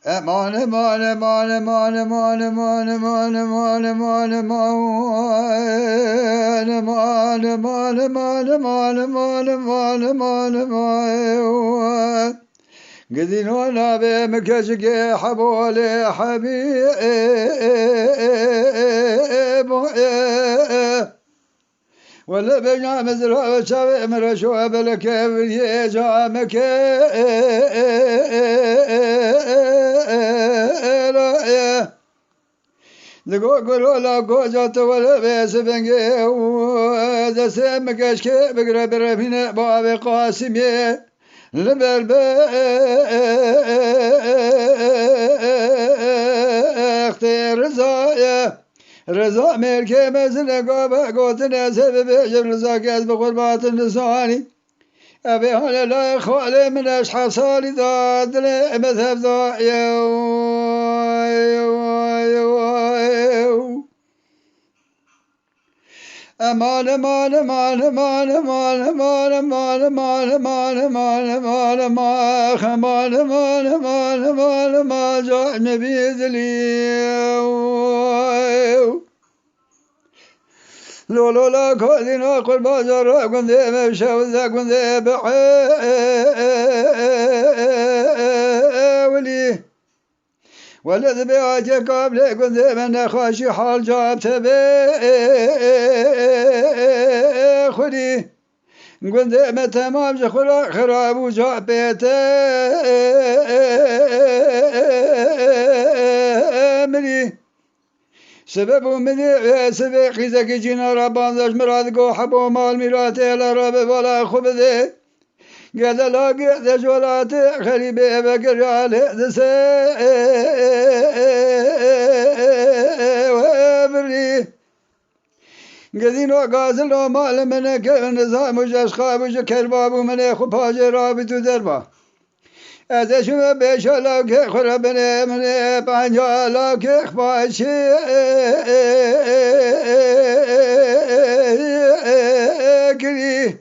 امان امان امان امان امان امان امان امان امان امان امان امان امان امان امان امان امان قدين وانا بمكشك حبولي حبيب ولا بينا مزرعة شاوي مرشوة بلكيف يجامك دقو قولوا لا قوجات ولا بيس بنجي ودسم كشكي بقرب رفين باب قاسمي اختي رضا ملكي مزن قابا قوتنا سبب رضا كاز بقربات النسواني أبي هلا لا خالي من أشحى صالي ذات لي مذهب ذا أمان أمان أمان أمان أمان أمان أمان أمان أمان أمان أمان أمان أمان أمان أمان أمان جاء النبي ذلي لو لا كودينا قل بازار كن ذي مشى وذا كن ذي بعولي ولد بياجي قبل كن ذي من خاشي حال جاب تبي خدي كن ذي ما تمام جخلا خراب وجاب بيته مري سبب من سبب خيزك جينا ربان ذاش مراد قو حبو مال ميرات إلى رب ولا خبذي قال لا قد جولات خريبه بكر على دسي وابري قدينو قازل مال منك نظام وجاش خابج كرباب من خباج رابط دربا ازشم بشلا که خرابنه منه پنجالا که خباشی کری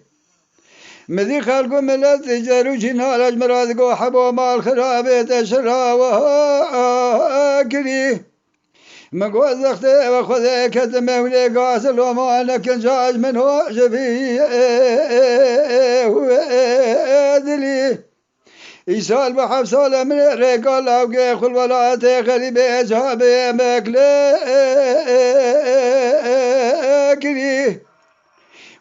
مدی خلقو ملت جرو جنالج مراد گو حبو مال خرابه تشرا و کری مگو زخته و خود کت مولی قاسل و مالک جاج من هو جبی دلی ایسال به 7 سال من رگال اوگه خل ولایت غریبه جابه مکله کری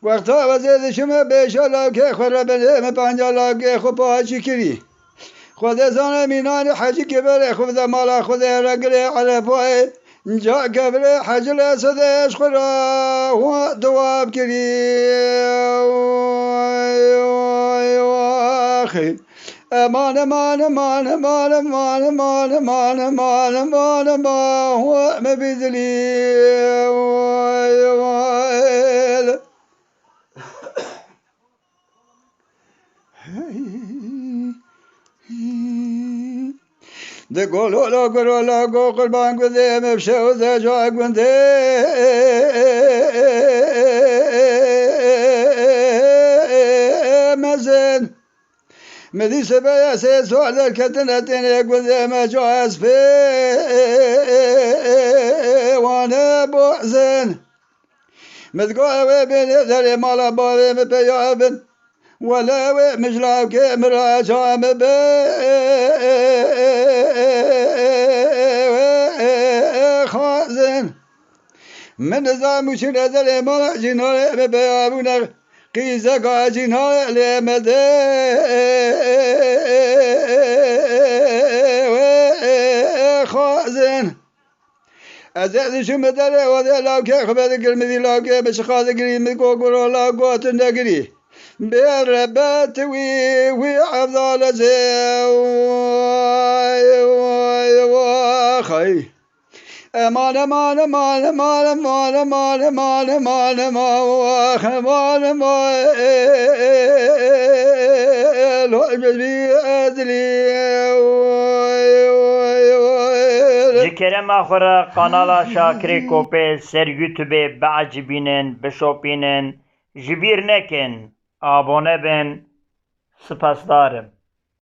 وقتا وزید شما بیشال اوگه خور بله مپنجال اوگه خو پاچی کری خود زان مینان حجی که بره خود مالا خود رگله علی پای جا کبره حجل اسدش خورا و دواب کری آخی امان امان امان امان امان امان امان امان امان امان هو مبذلي ده قولوا لا قولوا لا قو قربان قذي مبشى وذا جاء قذي مزن مدي سبايا سوال الكتنتين يقول ذي ما جاز في وانا بوزن متقوى بين ذري مالا بابي مبيابن ولا مجلاو كامرا جام خازن من نظام وشن ذري مالا جنال مبيابن قيزة قاجين هاي لمدى خازن أزاد شو مدري وذا لاو كي خبر قلمي لاو كي بس خاذ قري مكو قرو لاو قوت نقري بربات وي عبد خي امان امان امان امان امان امان امان امان امان امان جکرم آخر قنالا شاکری کوپه سر یوتیوب بعجبینن بشوپینن جبیر نکن آبونه بن سپاسدارم